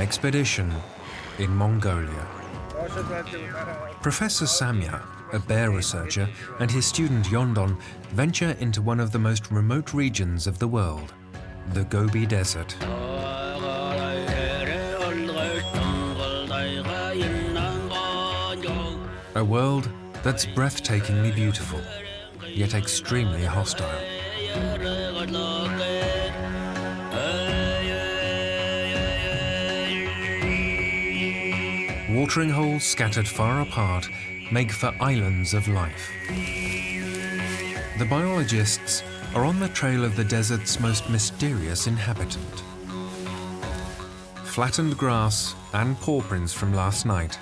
expedition in Mongolia. Professor Samya, a bear researcher, and his student Yondon venture into one of the most remote regions of the world, the Gobi Desert. A world that's breathtakingly beautiful, yet extremely hostile. Watering holes scattered far apart make for islands of life. The biologists are on the trail of the desert's most mysterious inhabitant. Flattened grass and paw prints from last night.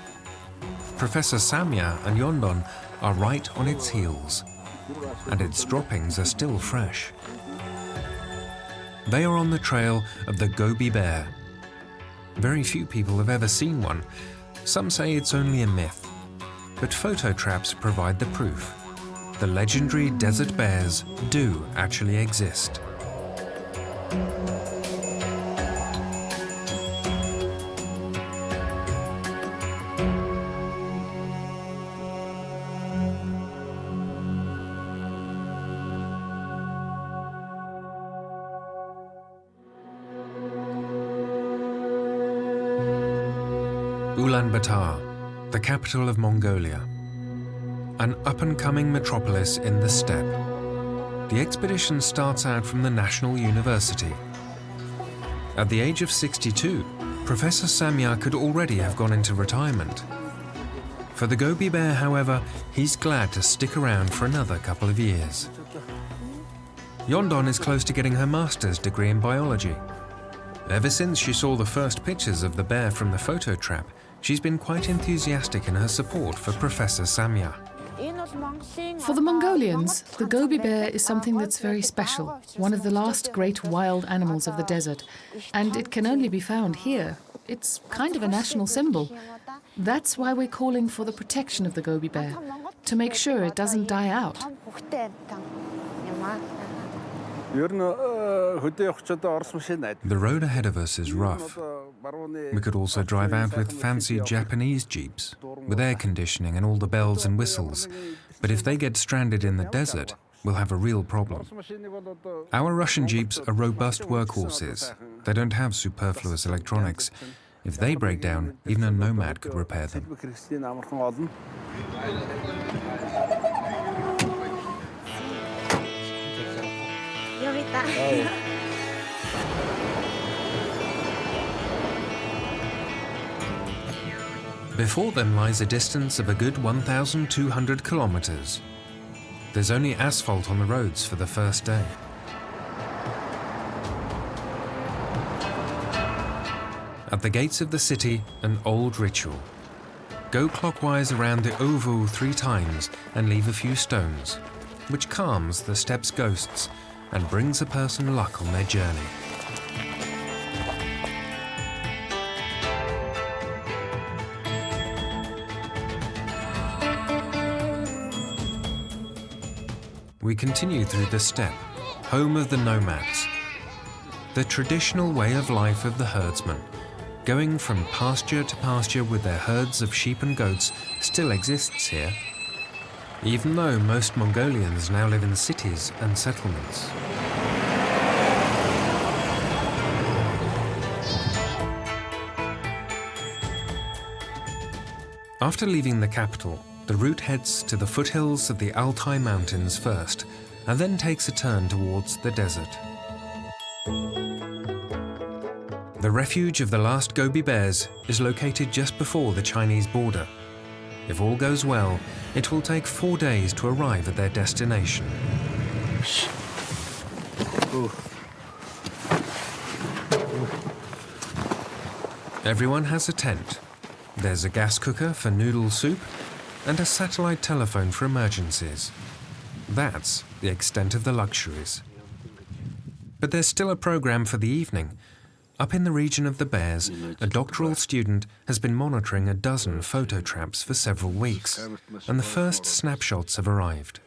Professor Samya and Yondon are right on its heels, and its droppings are still fresh. They are on the trail of the Gobi bear. Very few people have ever seen one. Some say it's only a myth, but photo traps provide the proof. The legendary desert bears do actually exist. Ulaanbaatar, the capital of Mongolia. An up-and-coming metropolis in the steppe. The expedition starts out from the National University. At the age of 62, Professor Samya could already have gone into retirement. For the Gobi bear, however, he's glad to stick around for another couple of years. Yondon is close to getting her master's degree in biology. Ever since she saw the first pictures of the bear from the photo trap, she's been quite enthusiastic in her support for Professor Samya. For the Mongolians, the Gobi bear is something that's very special, one of the last great wild animals of the desert, and it can only be found here. It's kind of a national symbol. That's why we're calling for the protection of the Gobi bear, to make sure it doesn't die out. The road ahead of us is rough. We could also drive out with fancy Japanese jeeps, with air conditioning and all the bells and whistles. But if they get stranded in the desert, we'll have a real problem. Our Russian jeeps are robust workhorses. They don't have superfluous electronics. If they break down, even a nomad could repair them. Before them lies a distance of a good 1,200 kilometers. There's only asphalt on the roads for the first day. At the gates of the city, an old ritual. Go clockwise around the ovu 3 times and leave a few stones, which calms the steppe's ghosts and brings a person luck on their journey. We continue through the steppe, home of the nomads. The traditional way of life of the herdsmen, going from pasture to pasture with their herds of sheep and goats, still exists here, even though most Mongolians now live in cities and settlements. After leaving the capital, the route heads to the foothills of the Altai Mountains first, and then takes a turn towards the desert. The refuge of the last Gobi bears is located just before the Chinese border. If all goes well, it will take 4 days to arrive at their destination. Everyone has a tent. There's a gas cooker for noodle soup and a satellite telephone for emergencies. That's the extent of the luxuries. But there's still a program for the evening. Up in the region of the bears, a doctoral student has been monitoring a dozen photo traps for several weeks, and the first snapshots have arrived.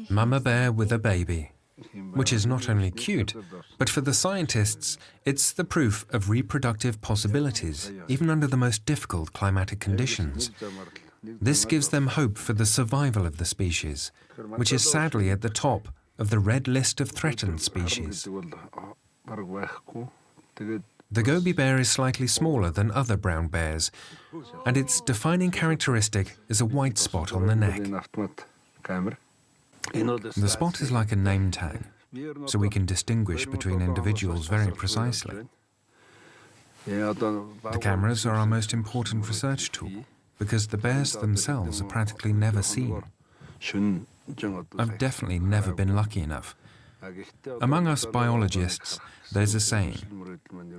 Mama bear with a baby, which is not only cute, but for the scientists, it's the proof of reproductive possibilities, even under the most difficult climatic conditions. This gives them hope for the survival of the species, which is sadly at the top of the red list of threatened species. The Gobi bear is slightly smaller than other brown bears, and its defining characteristic is a white spot on the neck. The spot is like a name tag, so we can distinguish between individuals very precisely. The cameras are our most important research tool, because the bears themselves are practically never seen. I've definitely never been lucky enough. Among us biologists, there's a saying,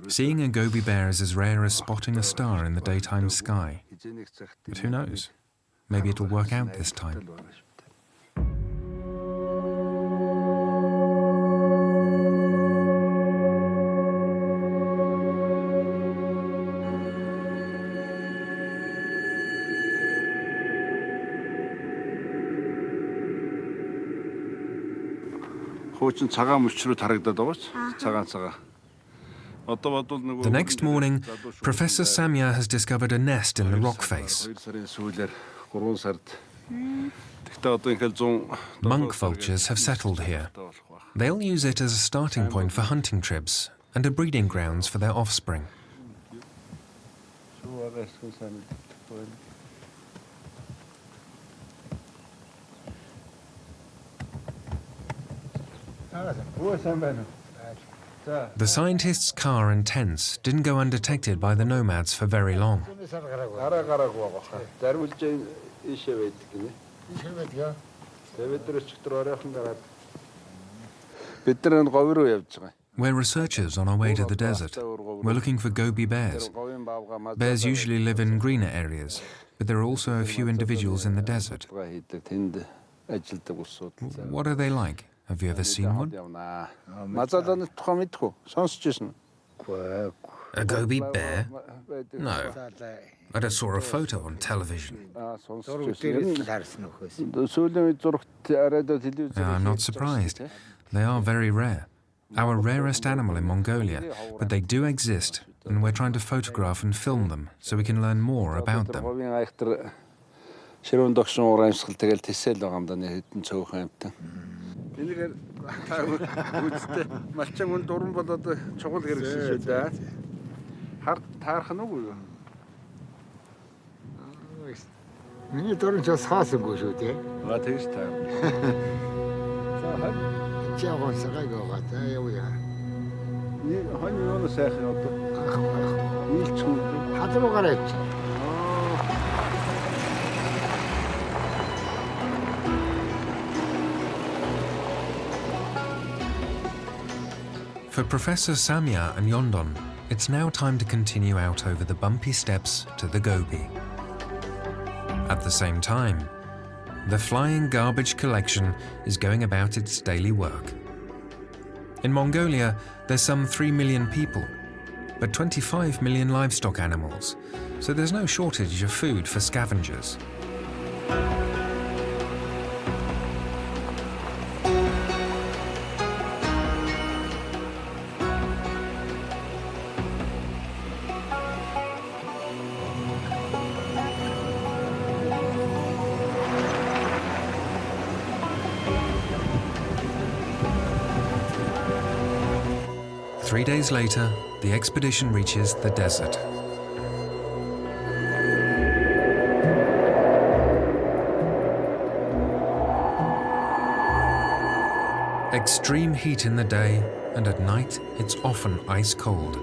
seeing a Gobi bear is as rare as spotting a star in the daytime sky. But who knows? Maybe it'll work out this time. The next morning, Professor Samya has discovered a nest in the rock face. Monk vultures have settled here. They'll use it as a starting point for hunting trips and a breeding grounds for their offspring. The scientists' car and tents didn't go undetected by the nomads for very long. We're researchers on our way to the desert. We're looking for Gobi bears. Bears usually live in greener areas, but there are also a few individuals in the desert. What are they like? Have you ever seen one? A Gobi bear? No. I just saw a photo on television. I'm not surprised. They are very rare. Our rarest animal in Mongolia, but they do exist, and we're trying to photograph and film them so we can learn more about them. For Professor Samya and Yondon, it's now time to continue out over the bumpy steps to the Gobi. At the same time, the flying garbage collection is going about its daily work. In Mongolia, there's some 3 million people, but 25 million livestock animals, so there's no shortage of food for scavengers. Three days later, the expedition reaches the desert. Extreme heat in the day, and at night it's often ice cold.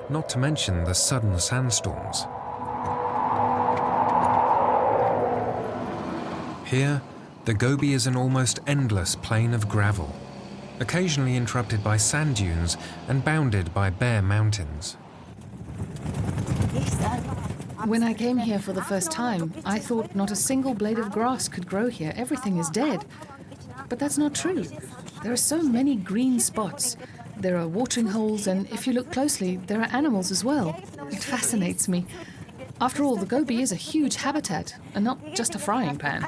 Not to mention the sudden sandstorms. Here, the Gobi is an almost endless plain of gravel, occasionally interrupted by sand dunes and bounded by bare mountains. When I came here for the first time, I thought not a single blade of grass could grow here. Everything is dead. But that's not true. There are so many green spots. There are watering holes, and if you look closely, there are animals as well. It fascinates me. After all, the Gobi is a huge habitat and not just a frying pan.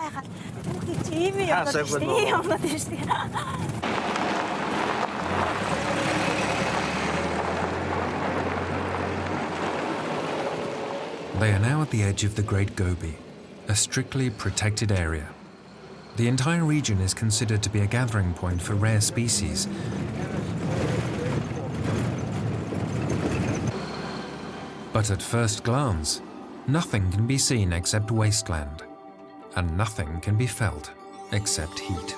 They are now at the edge of the Great Gobi, a strictly protected area. The entire region is considered to be a gathering point for rare species. But at first glance, nothing can be seen except wasteland, and nothing can be felt except heat.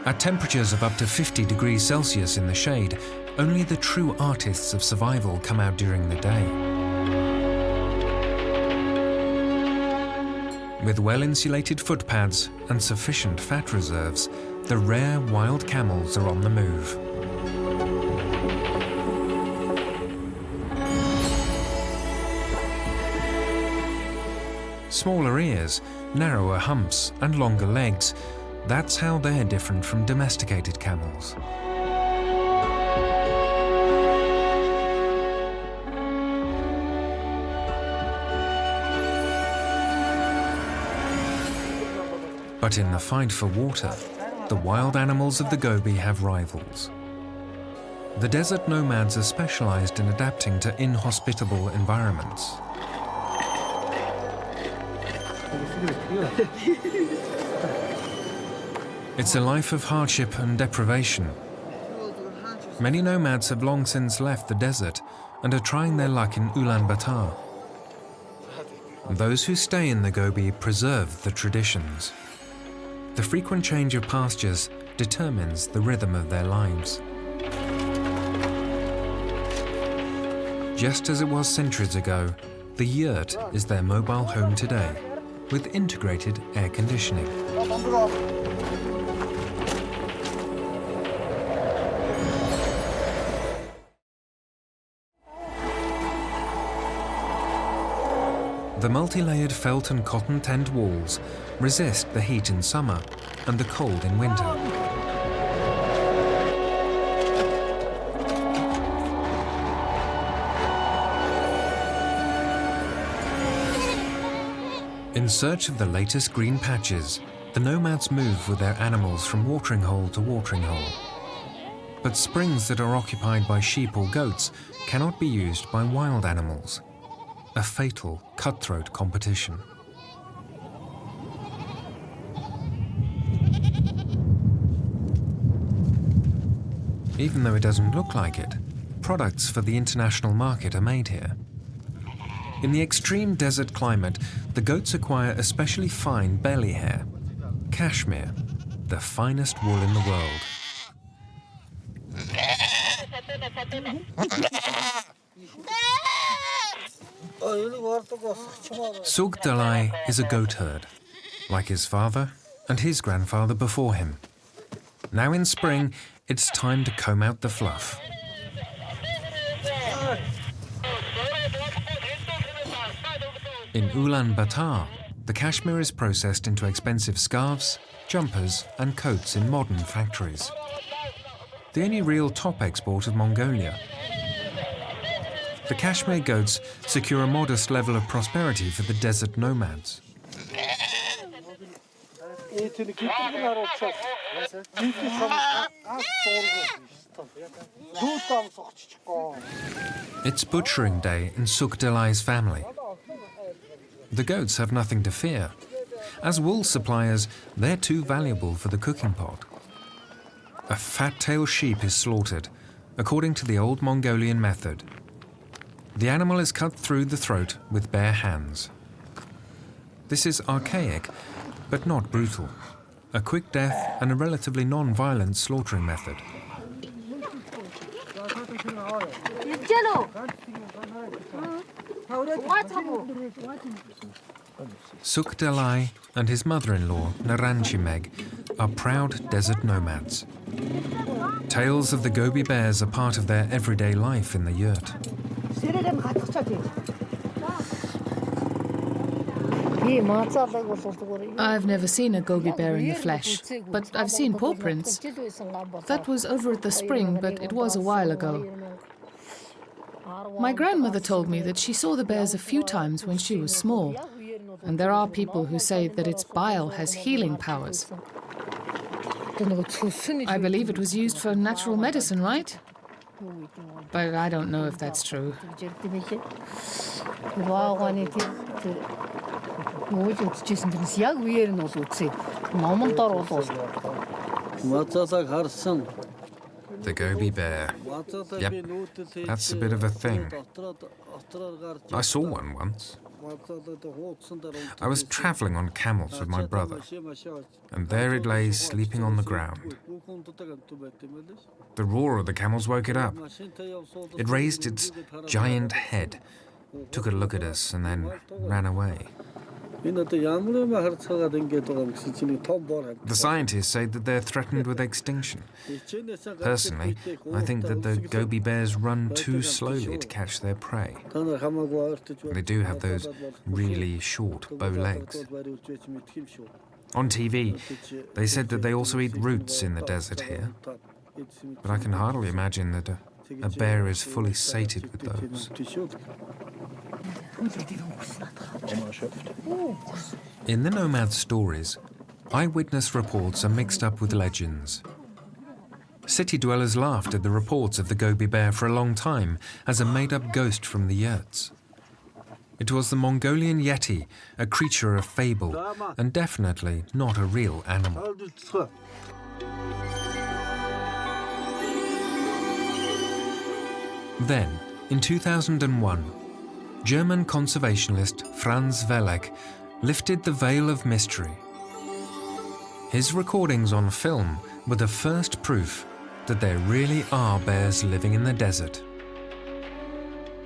At temperatures of up to 50 degrees Celsius in the shade, only the true artists of survival come out during the day. With well-insulated footpads and sufficient fat reserves, the rare wild camels are on the move. Smaller ears, narrower humps and longer legs, that's how they're different from domesticated camels. But in the fight for water, the wild animals of the Gobi have rivals. The desert nomads are specialized in adapting to inhospitable environments. It's a life of hardship and deprivation. Many nomads have long since left the desert and are trying their luck in Ulaanbaatar. Those who stay in the Gobi preserve the traditions. The frequent change of pastures determines the rhythm of their lives. Just as it was centuries ago, the yurt is their mobile home today, with integrated air conditioning. The multi-layered felt and cotton tent walls resist the heat in summer and the cold in winter. In search of the latest green patches, the nomads move with their animals from watering hole to watering hole. But springs that are occupied by sheep or goats cannot be used by wild animals. A fatal, cutthroat competition. Even though it doesn't look like it, products for the international market are made here. In the extreme desert climate, the goats acquire especially fine belly hair, cashmere, the finest wool in the world. Sug Dalai is a goat herd, like his father and his grandfather before him. Now in spring, it's time to comb out the fluff. In Ulaanbaatar, the cashmere is processed into expensive scarves, jumpers and coats in modern factories. The only real top export of Mongolia. The cashmere goats secure a modest level of prosperity for the desert nomads. It's butchering day in Sug Dalai's family. The goats have nothing to fear. As wool suppliers, they're too valuable for the cooking pot. A fat-tailed sheep is slaughtered, according to the old Mongolian method. The animal is cut through the throat with bare hands. This is archaic, but not brutal. A quick death and a relatively non-violent slaughtering method. Sug Dalai and his mother-in-law, Naranchimeg, are proud desert nomads. Tales of the Gobi bears are part of their everyday life in the yurt. I've never seen a Gobi bear in the flesh, but I've seen paw prints. That was over at the spring, but it was a while ago. My grandmother told me that she saw the bears a few times when she was small, and there are people who say that its bile has healing powers. I believe it was used for natural medicine, right? But I don't know if that's true. The Gobi bear. Yep, that's a bit of a thing. I saw one once. I was travelling on camels with my brother, and there it lay sleeping on the ground. The roar of the camels woke it up. It raised its giant head, took a look at us, and then ran away. The scientists say that they're threatened with extinction. Personally, I think that the Gobi bears run too slowly to catch their prey. They do have those really short bow legs. On TV, they said that they also eat roots in the desert here. But I can hardly imagine that a bear is fully sated with those. In the nomad stories, eyewitness reports are mixed up with legends. City dwellers laughed at the reports of the Gobi bear for a long time as a made-up ghost from the yurts. It was the Mongolian yeti, a creature of fable, and definitely not a real animal. Then, in 2001, German conservationist Franz Welleck lifted the veil of mystery. His recordings on film were the first proof that there really are bears living in the desert.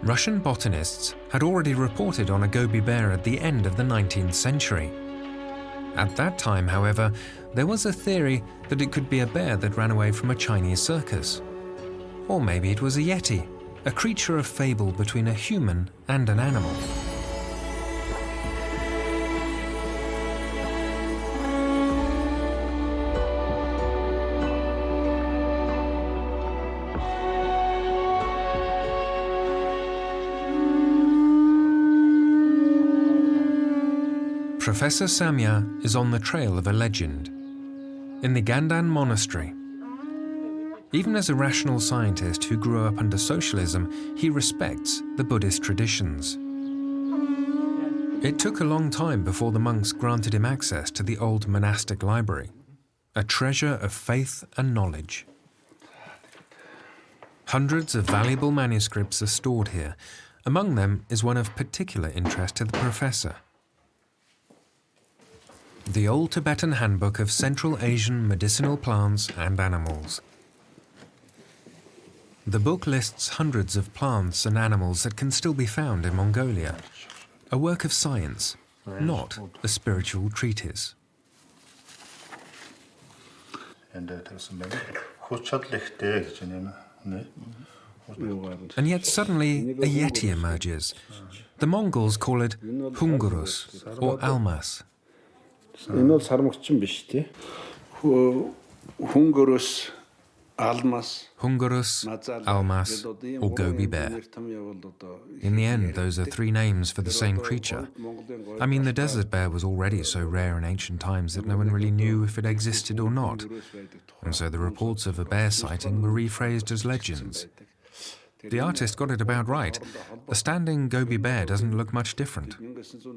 Russian botanists had already reported on a Gobi bear at the end of the 19th century. At that time, however, there was a theory that it could be a bear that ran away from a Chinese circus. Or maybe it was a yeti, a creature of fable between a human and an animal. Professor Samya is on the trail of a legend. In the Gandan monastery, even as a rational scientist who grew up under socialism, he respects the Buddhist traditions. It took a long time before the monks granted him access to the old monastic library, a treasure of faith and knowledge. Hundreds of valuable manuscripts are stored here. Among them is one of particular interest to the professor. The Old Tibetan Handbook of Central Asian Medicinal Plants and Animals. The book lists hundreds of plants and animals that can still be found in Mongolia. A work of science, not a spiritual treatise. And yet suddenly a yeti emerges. The Mongols call it hungurus or almas. Hungurus, almas, or Gobi bear. In the end, those are three names for the same creature. I mean, the desert bear was already so rare in ancient times that no one really knew if it existed or not. And so the reports of a bear sighting were rephrased as legends. The artist got it about right. A standing Gobi bear doesn't look much different.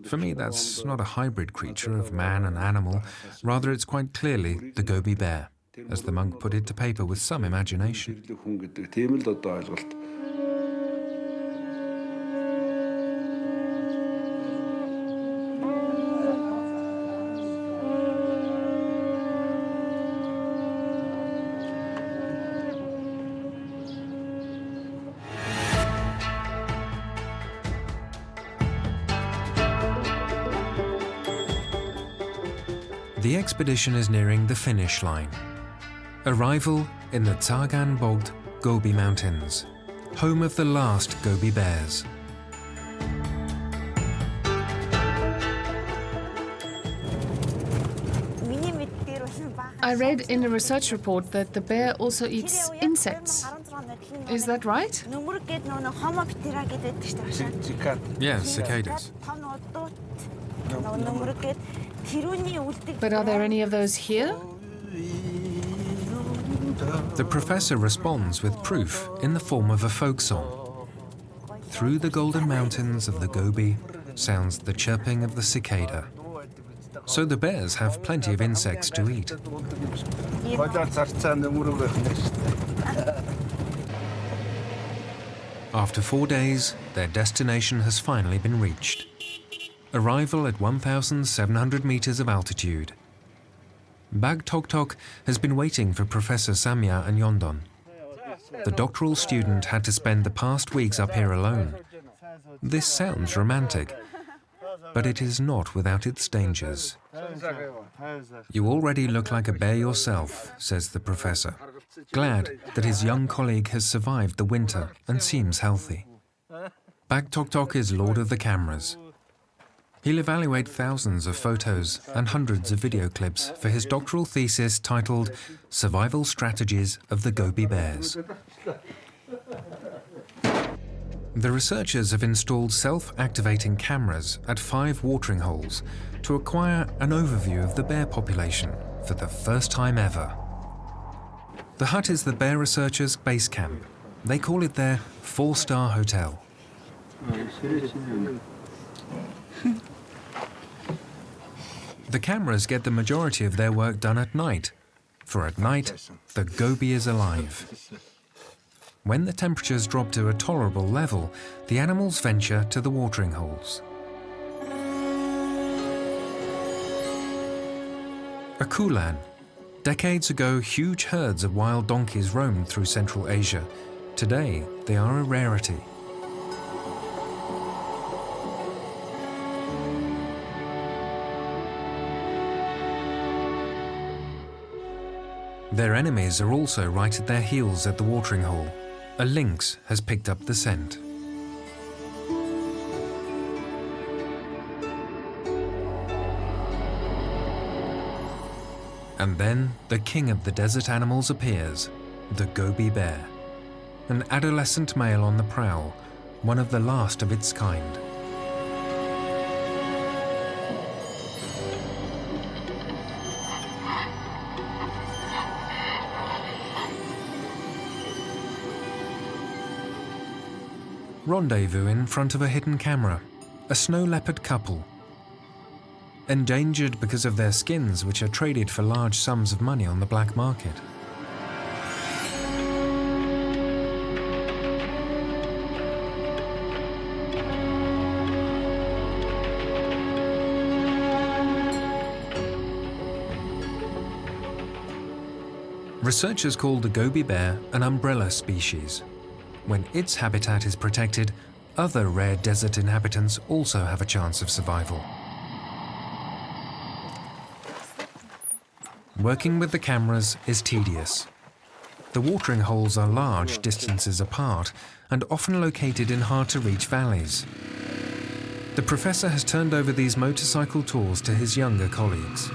For me, that's not a hybrid creature of man and animal. Rather, it's quite clearly the Gobi bear, as the monk put it to paper with some imagination. The expedition is nearing the finish line. Arrival in the Tsagan Bogd Gobi Mountains, home of the last Gobi bears. I read in a research report that the bear also eats insects. Is that right? Yes, cicadas. But are there any of those here? The professor responds with proof in the form of a folk song. Through the golden mountains of the Gobi sounds the chirping of the cicada. So the bears have plenty of insects to eat. After 4 days, their destination has finally been reached. Arrival at 1,700 meters of altitude. Bag Tok Tok has been waiting for Professor Samya and Yondon. The doctoral student had to spend the past weeks up here alone. This sounds romantic, but it is not without its dangers. You already look like a bear yourself, says the professor, glad that his young colleague has survived the winter and seems healthy. Bag Tok Tok is lord of the cameras. He'll evaluate thousands of photos and hundreds of video clips for his doctoral thesis titled Survival Strategies of the Gobi Bears. The researchers have installed self-activating cameras at 5 watering holes to acquire an overview of the bear population for the first time ever. The hut is the bear researchers' base camp. They call it their 4-star hotel. The cameras get the majority of their work done at night, for at night, the Gobi is alive. When the temperatures drop to a tolerable level, the animals venture to the watering holes. A kulan. Decades ago, huge herds of wild donkeys roamed through Central Asia. Today, they are a rarity. Their enemies are also right at their heels at the watering hole. A lynx has picked up the scent. And then the king of the desert animals appears, the Gobi bear. An adolescent male on the prowl, one of the last of its kind. Rendezvous in front of a hidden camera, a snow leopard couple. Endangered because of their skins, which are traded for large sums of money on the black market. Researchers call the Gobi bear an umbrella species. When its habitat is protected, other rare desert inhabitants also have a chance of survival. Working with the cameras is tedious. The watering holes are large distances apart and often located in hard-to-reach valleys. The professor has turned over these motorcycle tours to his younger colleagues.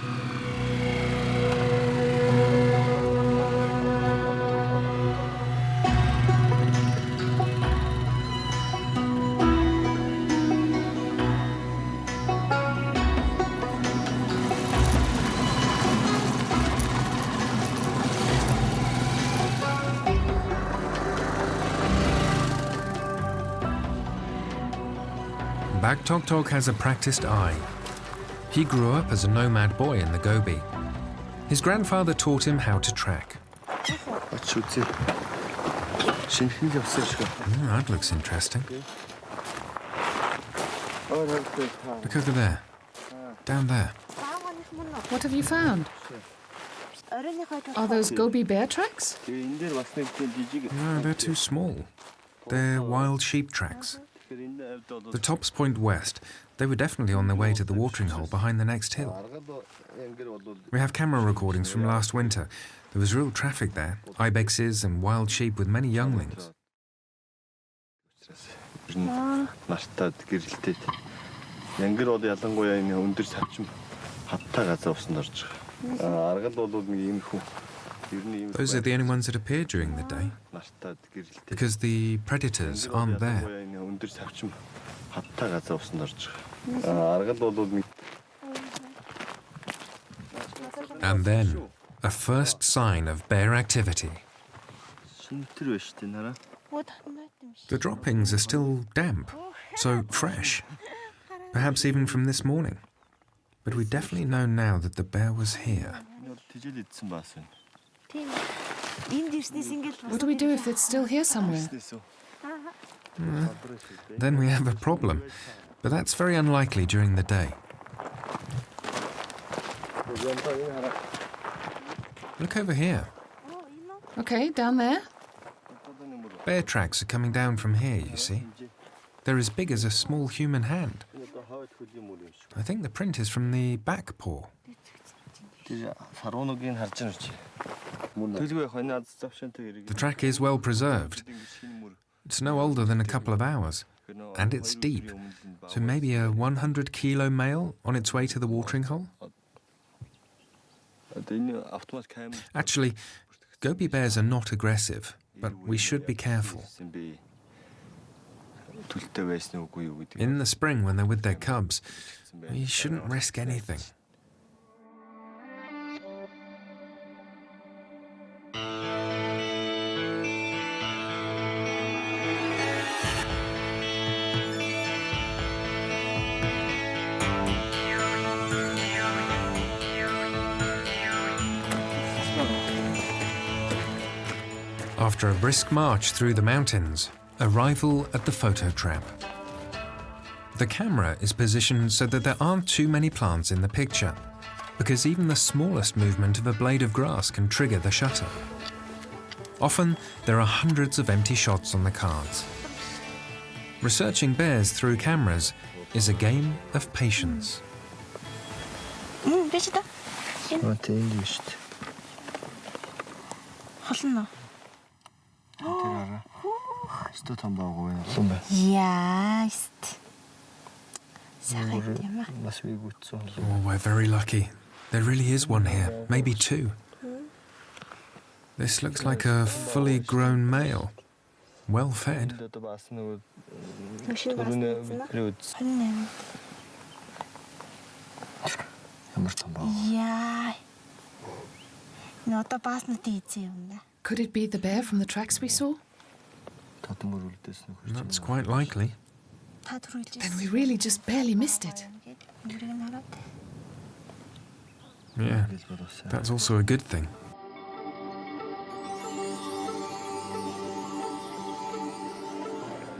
Bag Tok Tok has a practiced eye. He grew up as a nomad boy in the Gobi. His grandfather taught him how to track. That looks interesting. Look over there. Down there. What have you found? Are those Gobi bear tracks? No, they're too small. They're wild sheep tracks. The tops point west. They were definitely on their way to the watering hole behind the next hill. We have camera recordings from last winter. There was real traffic there, ibexes and wild sheep with many younglings. Those are the only ones that appear during the day, because the predators aren't there. And then, a first sign of bear activity. The droppings are still damp, so fresh, perhaps even from this morning. But we definitely know now that the bear was here. What do we do if it's still here somewhere? Then we have a problem, but that's very unlikely during the day. Look over here. Okay, down there. Bear tracks are coming down from here, you see. They're as big as a small human hand. I think the print is from the back paw. The track is well preserved. It's no older than a couple of hours, and it's deep, so maybe a 100-kilo male on its way to the watering hole? Actually, Gobi bears are not aggressive, but we should be careful. In the spring, when they're with their cubs, we shouldn't risk anything. After a brisk march through the mountains, arrival at the photo trap. The camera is positioned so that there aren't too many plants in the picture, because even the smallest movement of a blade of grass can trigger the shutter. Often, there are hundreds of empty shots on the cards. Researching bears through cameras is a game of patience. Oh, we're very lucky. There really is one here, maybe two. This looks like a fully grown male, well fed. Could it be the bear from the tracks we saw? That's quite likely. Then we really just barely missed it. Yeah, that's also a good thing.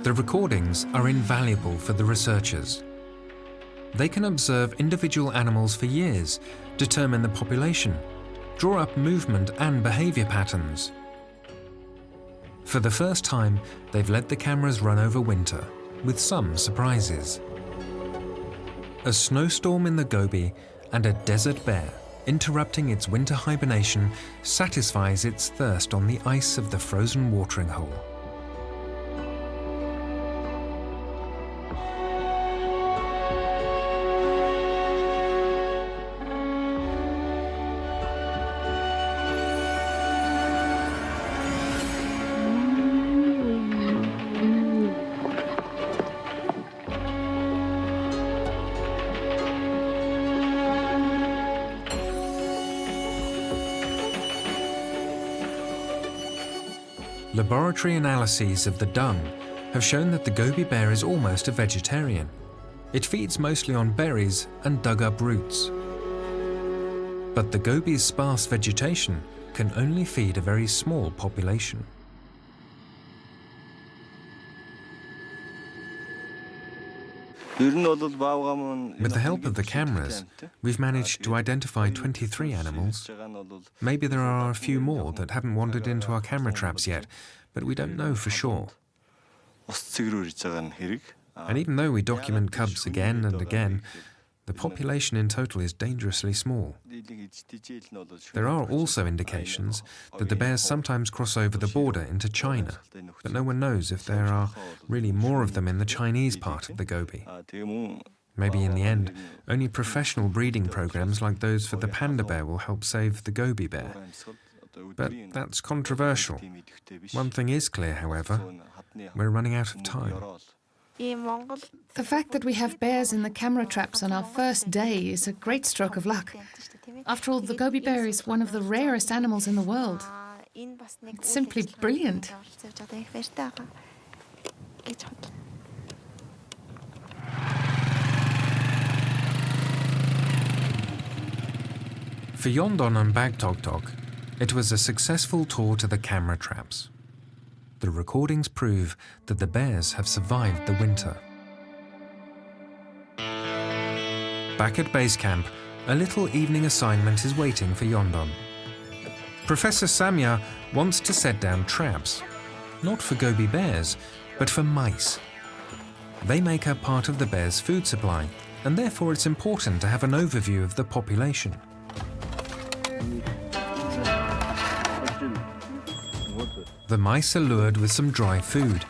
The recordings are invaluable for the researchers. They can observe individual animals for years, determine the population, draw up movement and behavior patterns. For the first time, they've let the cameras run over winter, with some surprises. A snowstorm in the Gobi and a desert bear interrupting its winter hibernation satisfies its thirst on the ice of the frozen watering hole. Laboratory analyses of the dung have shown that the Gobi bear is almost a vegetarian. It feeds mostly on berries and dug-up roots. But the Gobi's sparse vegetation can only feed a very small population. With the help of the cameras, we've managed to identify 23 animals. Maybe there are a few more that haven't wandered into our camera traps yet, but we don't know for sure. And even though we document cubs again and again, the population in total is dangerously small. There are also indications that the bears sometimes cross over the border into China, but no one knows if there are really more of them in the Chinese part of the Gobi. Maybe in the end, only professional breeding programs like those for the panda bear will help save the Gobi bear. But that's controversial. One thing is clear, however, we're running out of time. The fact that we have bears in the camera traps on our first day is a great stroke of luck. After all, the Gobi bear is one of the rarest animals in the world. It's simply brilliant. For Yondon and Bagtoktok, it was a successful tour to the camera traps. The recordings prove that the bears have survived the winter. Back at base camp, a little evening assignment is waiting for Yondon. Professor Samya wants to set down traps, not for Gobi bears, but for mice. They make up part of the bears' food supply, and therefore it's important to have an overview of the population. The mice are lured with some dry food,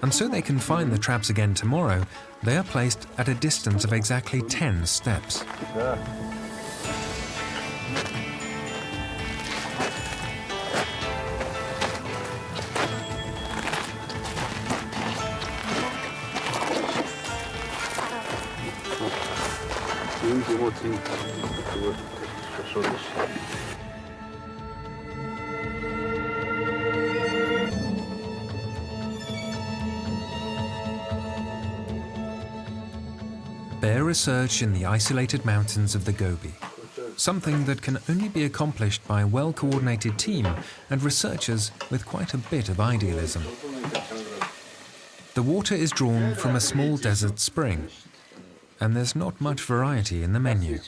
and so they can find the traps again tomorrow, they are placed at a distance of exactly 10 steps. Bear research in the isolated mountains of the Gobi, something that can only be accomplished by a well-coordinated team and researchers with quite a bit of idealism. The water is drawn from a small desert spring, and there's not much variety in the menu.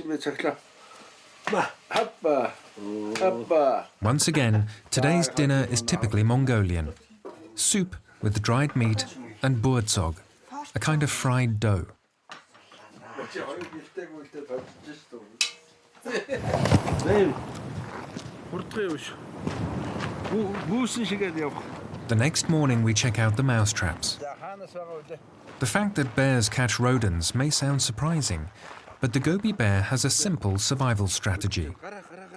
Once again, today's dinner is typically Mongolian. Soup with dried meat and buurtzog, a kind of fried dough. The next morning we check out the mouse traps. The fact that bears catch rodents may sound surprising, but the Gobi bear has a simple survival strategy.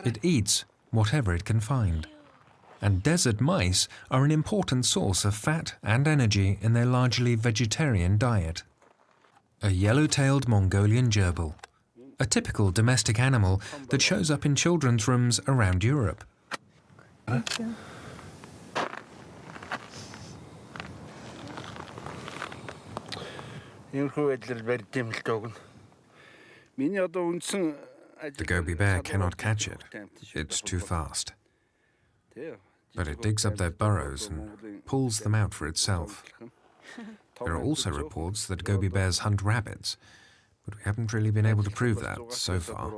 It eats whatever it can find. And desert mice are an important source of fat and energy in their largely vegetarian diet. A yellow-tailed Mongolian gerbil, a typical domestic animal that shows up in children's rooms around Europe. The Gobi bear cannot catch it. It's too fast. But it digs up their burrows and pulls them out for itself. There are also reports that Gobi bears hunt rabbits, but we haven't really been able to prove that so far.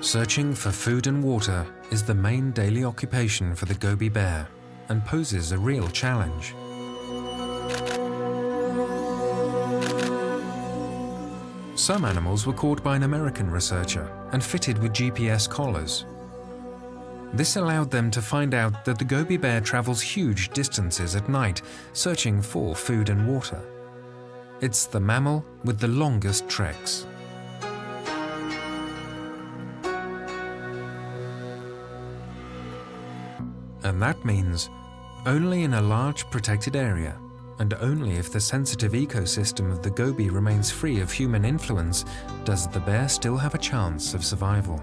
Searching for food and water is the main daily occupation for the Gobi bear and poses a real challenge. Some animals were caught by an American researcher and fitted with GPS collars. This allowed them to find out that the Gobi bear travels huge distances at night, searching for food and water. It's the mammal with the longest treks. And that means only in a large protected area, and only if the sensitive ecosystem of the Gobi remains free of human influence, does the bear still have a chance of survival.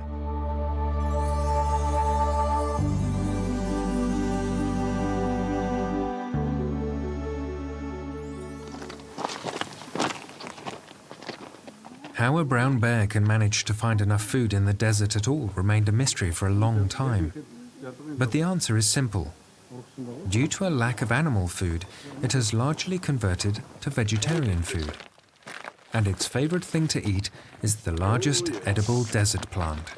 How a brown bear can manage to find enough food in the desert at all remained a mystery for a long time. But the answer is simple. Due to a lack of animal food, it has largely converted to vegetarian food. And its favorite thing to eat is the largest edible desert plant.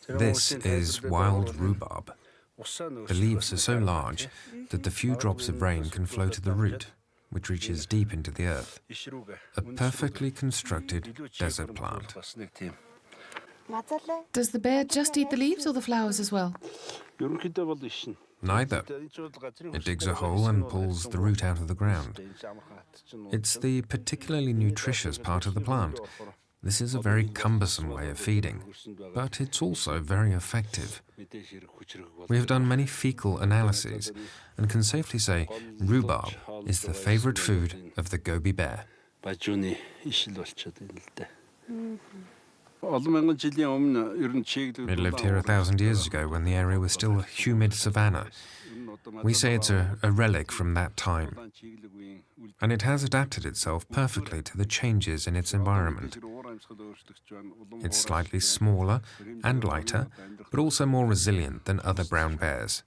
This is wild rhubarb, The leaves are so large that the few drops of rain can flow to the root, which reaches deep into the earth. A perfectly constructed desert plant. Does the bear just eat the leaves or the flowers as well? Neither. It digs a hole and pulls the root out of the ground. It's the particularly nutritious part of the plant. This is a very cumbersome way of feeding, but it's also very effective. We have done many fecal analyses and can safely say rhubarb is the favorite food of the Gobi bear. It lived here 1,000 years ago when the area was still a humid savanna. We say it's a relic from that time. And it has adapted itself perfectly to the changes in its environment. It's slightly smaller and lighter, but also more resilient than other brown bears.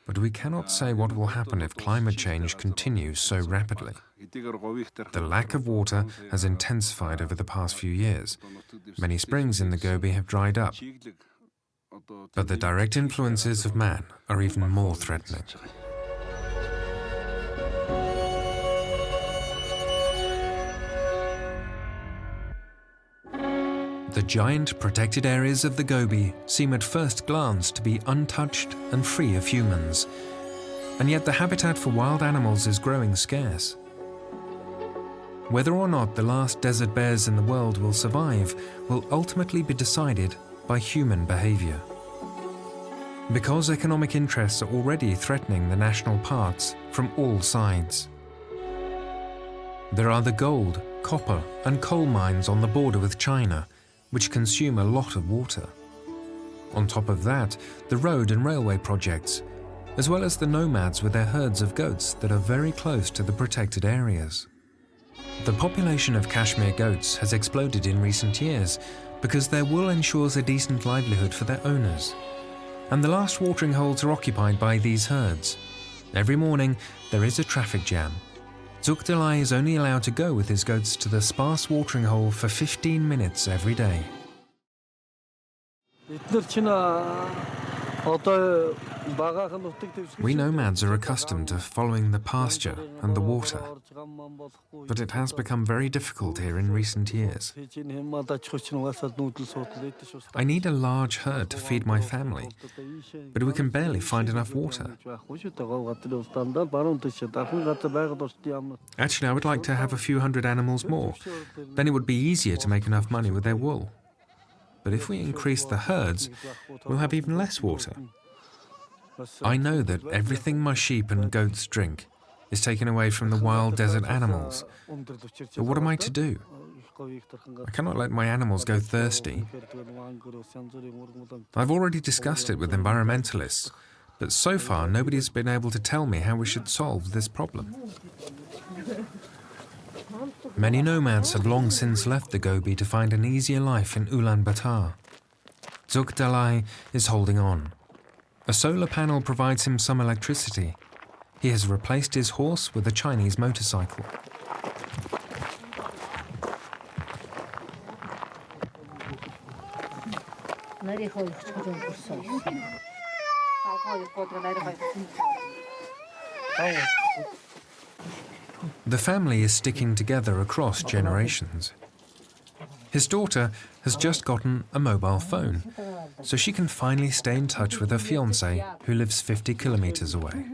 But we cannot say what will happen if climate change continues so rapidly. The lack of water has intensified over the past few years. Many springs in the Gobi have dried up. But the direct influences of man are even more threatening. The giant protected areas of the Gobi seem at first glance to be untouched and free of humans. And yet the habitat for wild animals is growing scarce. Whether or not the last desert bears in the world will survive will ultimately be decided by human behavior. Because economic interests are already threatening the national parks from all sides. There are the gold, copper and coal mines on the border with China, which consume a lot of water. On top of that, the road and railway projects, as well as the nomads with their herds of goats that are very close to the protected areas. The population of Kashmir goats has exploded in recent years because their wool ensures a decent livelihood for their owners. And the last watering holes are occupied by these herds. Every morning, there is a traffic jam. Zukdalai is only allowed to go with his goats to the sparse watering hole for 15 minutes every day. We nomads are accustomed to following the pasture and the water, but it has become very difficult here in recent years. I need a large herd to feed my family, but we can barely find enough water. Actually, I would like to have a few hundred animals more. Then it would be easier to make enough money with their wool. But if we increase the herds, we'll have even less water. I know that everything my sheep and goats drink is taken away from the wild desert animals. But what am I to do? I cannot let my animals go thirsty. I've already discussed it with environmentalists, but so far nobody's been able to tell me how we should solve this problem. Many nomads have long since left the Gobi to find an easier life in Ulaanbaatar. Zukdalai is holding on. A solar panel provides him some electricity. He has replaced his horse with a Chinese motorcycle. The family is sticking together across generations. His daughter has just gotten a mobile phone, so she can finally stay in touch with her fiancé, who lives 50 kilometers away.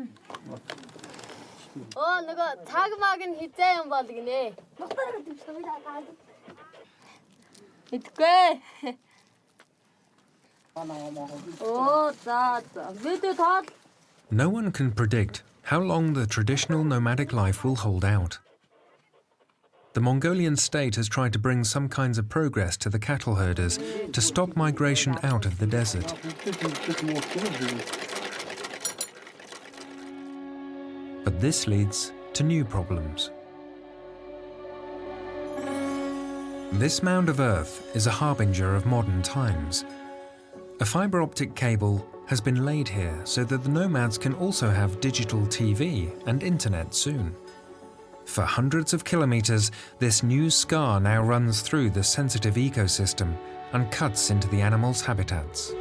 No one can predict how long the traditional nomadic life will hold out. The Mongolian state has tried to bring some kinds of progress to the cattle herders to stop migration out of the desert. But this leads to new problems. This mound of earth is a harbinger of modern times. A fiber optic cable has been laid here so that the nomads can also have digital TV and internet soon. For hundreds of kilometers, this new scar now runs through the sensitive ecosystem and cuts into the animals' habitats.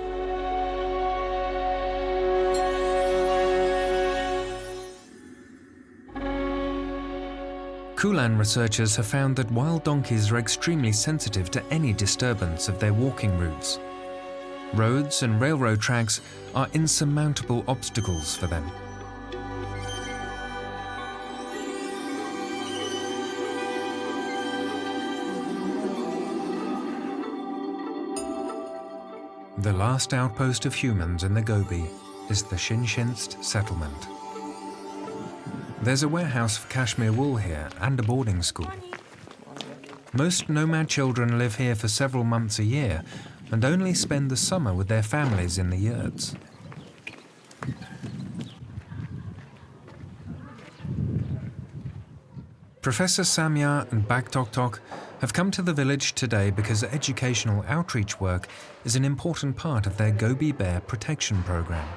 Kulan researchers have found that wild donkeys are extremely sensitive to any disturbance of their walking routes. Roads and railroad tracks are insurmountable obstacles for them. The last outpost of humans in the Gobi is the Shinshinst settlement. There's a warehouse for cashmere wool here and a boarding school. Most nomad children live here for several months a year and only spend the summer with their families in the yurts. Professor Samya and Bagtoktok have come to the village today because educational outreach work is an important part of their Gobi bear protection program.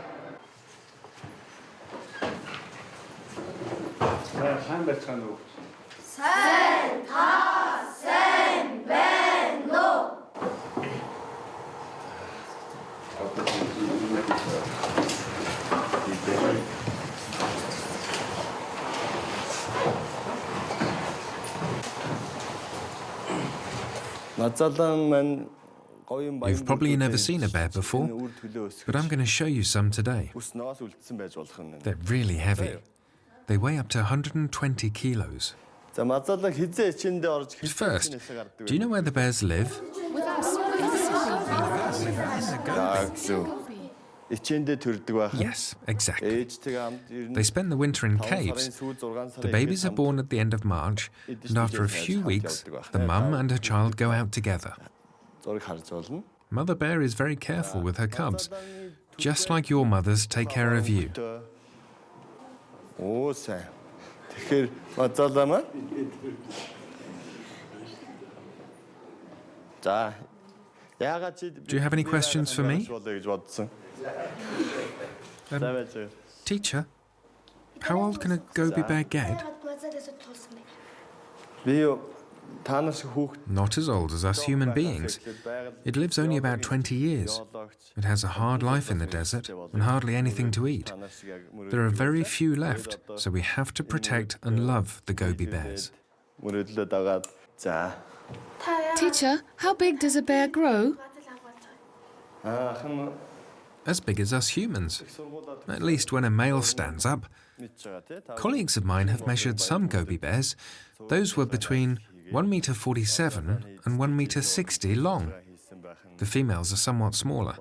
You've probably never seen a bear before, but I'm going to show you some today. They're really heavy. They weigh up to 120 kilos. First, do you know where the bears live? With us. Yes, exactly. They spend the winter in caves. The babies are born at the end of March, and after a few weeks, the mum and her child go out together. Mother bear is very careful with her cubs, just like your mothers take care of you. Do you have any questions for me? Teacher, how old can a Gobi bear get? Not as old as us human beings. It lives only about 20 years. It has a hard life in the desert and hardly anything to eat. There are very few left, so we have to protect and love the Gobi bears. Teacher, how big does a bear grow? As big as us humans, at least when a male stands up. Colleagues of mine have measured some Gobi bears. Those were between 1.47 meters and 1.60 meters long. The females are somewhat smaller.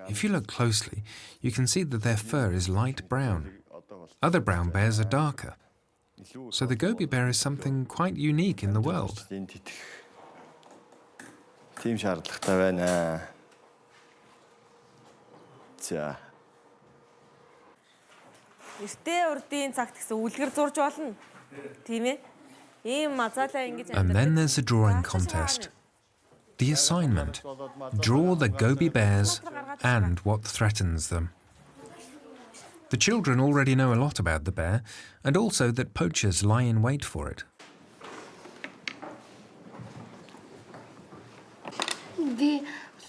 If you look closely, you can see that their fur is light brown. Other brown bears are darker. So the Gobi bear is something quite unique in the world. And then there's a drawing contest. The assignment: draw the Gobi bears and what threatens them. The children already know a lot about the bear, and also that poachers lie in wait for it.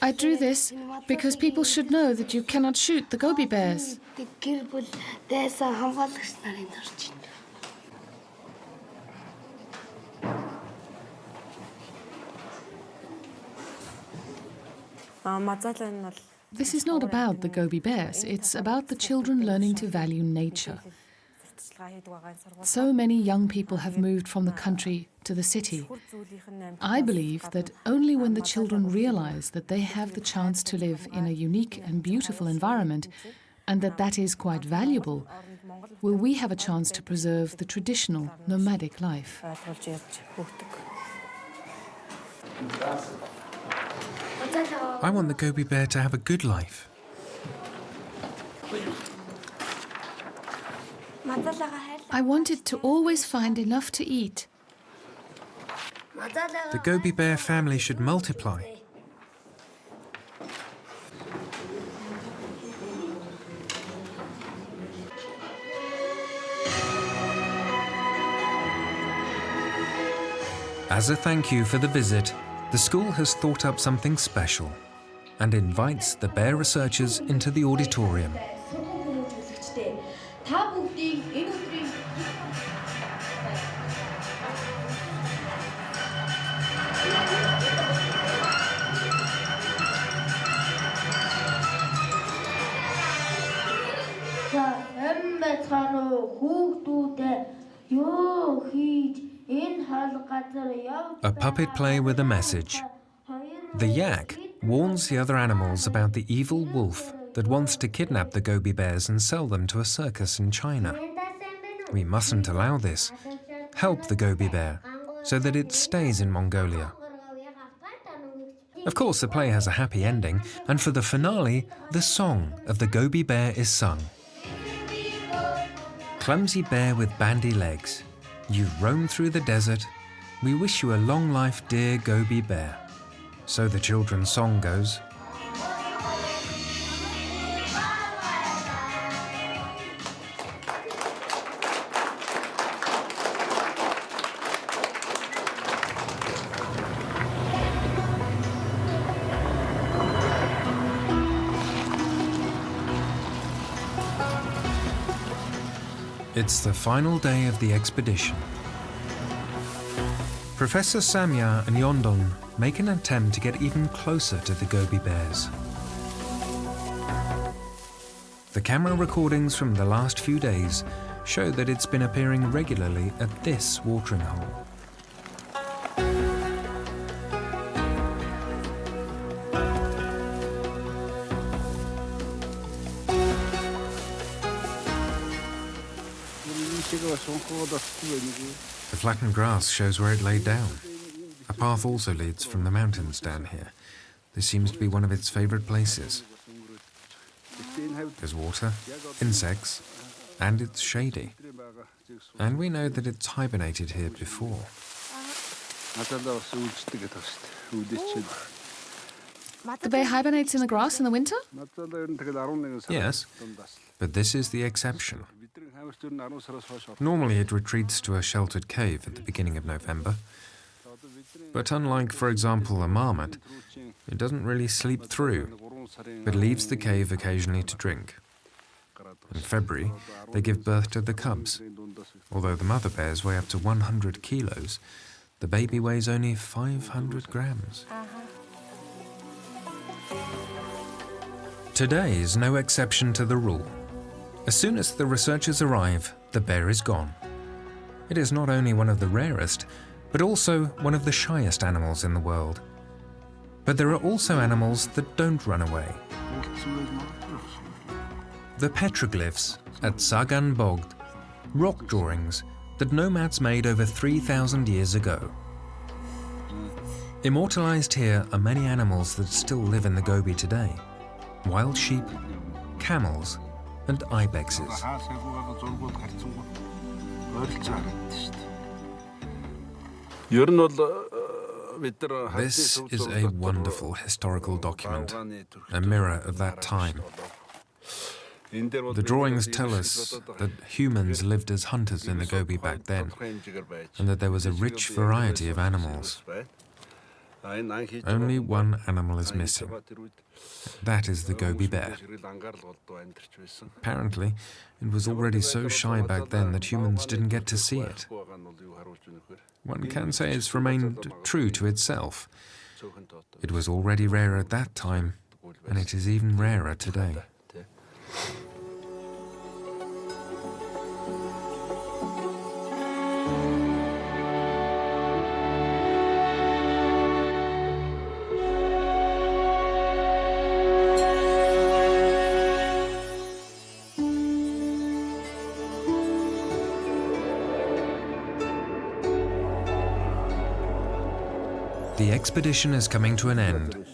I drew this because people should know that you cannot shoot the Gobi bears. This is not about the Gobi bears, it's about the children learning to value nature. So many young people have moved from the country to the city. I believe that only when the children realize that they have the chance to live in a unique and beautiful environment, and that that is quite valuable, will we have a chance to preserve the traditional nomadic life. I want the Gobi bear to have a good life. I want it to always find enough to eat. The Gobi bear family should multiply. As a thank you for the visit, the school has thought up something special and invites the bear researchers into the auditorium. A puppet play with a message. The yak warns the other animals about the evil wolf that wants to kidnap the Gobi bears and sell them to a circus in China. We mustn't allow this. Help the Gobi bear so that it stays in Mongolia. Of course, the play has a happy ending, and for the finale, the song of the Gobi bear is sung. Clumsy bear with bandy legs, you've roamed through the desert. We wish you a long life, dear Gobi bear. So the children's song goes. It's the final day of the expedition. Professor Samya and Yondon make an attempt to get even closer to the Gobi bears. The camera recordings from the last few days show that it's been appearing regularly at this watering hole. The flattened grass shows where it laid down. A path also leads from the mountains down here. This seems to be one of its favorite places. There's water, insects, and it's shady. And we know that it's hibernated here before. The bear hibernates in the grass in the winter? Yes, but this is the exception. Normally it retreats to a sheltered cave at the beginning of November. But unlike, for example, a marmot, it doesn't really sleep through, but leaves the cave occasionally to drink. In February, they give birth to the cubs. Although the mother bears weigh up to 100 kilos, the baby weighs only 500 grams. Today is no exception to the rule. As soon as the researchers arrive, the bear is gone. It is not only one of the rarest, but also one of the shyest animals in the world. But there are also animals that don't run away. The petroglyphs at Sagan Bogd, rock drawings that nomads made over 3,000 years ago. Immortalized here are many animals that still live in the Gobi today. Wild sheep, camels, and ibexes. This is a wonderful historical document, a mirror of that time. The drawings tell us that humans lived as hunters in the Gobi back then, and that there was a rich variety of animals. Only one animal is missing. That is the Gobi bear. Apparently, it was already so shy back then that humans didn't get to see it. One can say it's remained true to itself. It was already rare at that time, and it is even rarer today. The expedition is coming to an end,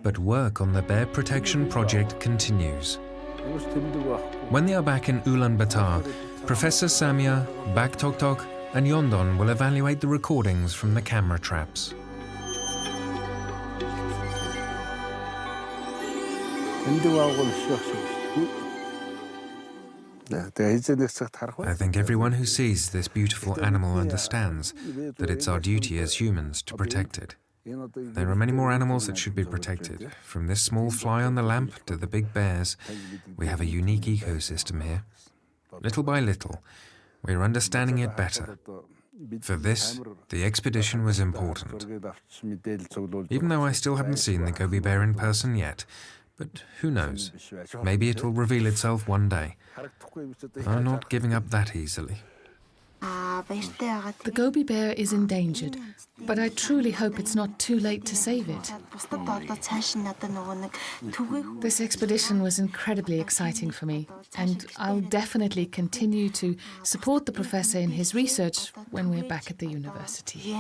but work on the bear protection project continues. When they are back in Ulaanbaatar, Professor Samya, Baktoktok, and Yondon will evaluate the recordings from the camera traps. I think everyone who sees this beautiful animal understands that it's our duty as humans to protect it. There are many more animals that should be protected. From this small fly on the lamp to the big bears, we have a unique ecosystem here. Little by little, we are understanding it better. For this, the expedition was important. Even though I still haven't seen the Gobi bear in person yet, But who knows? Maybe it will reveal itself one day. I'm not giving up that easily. The Gobi bear is endangered, but I truly hope it's not too late to save it. This expedition was incredibly exciting for me, and I'll definitely continue to support the professor in his research when we're back at the university.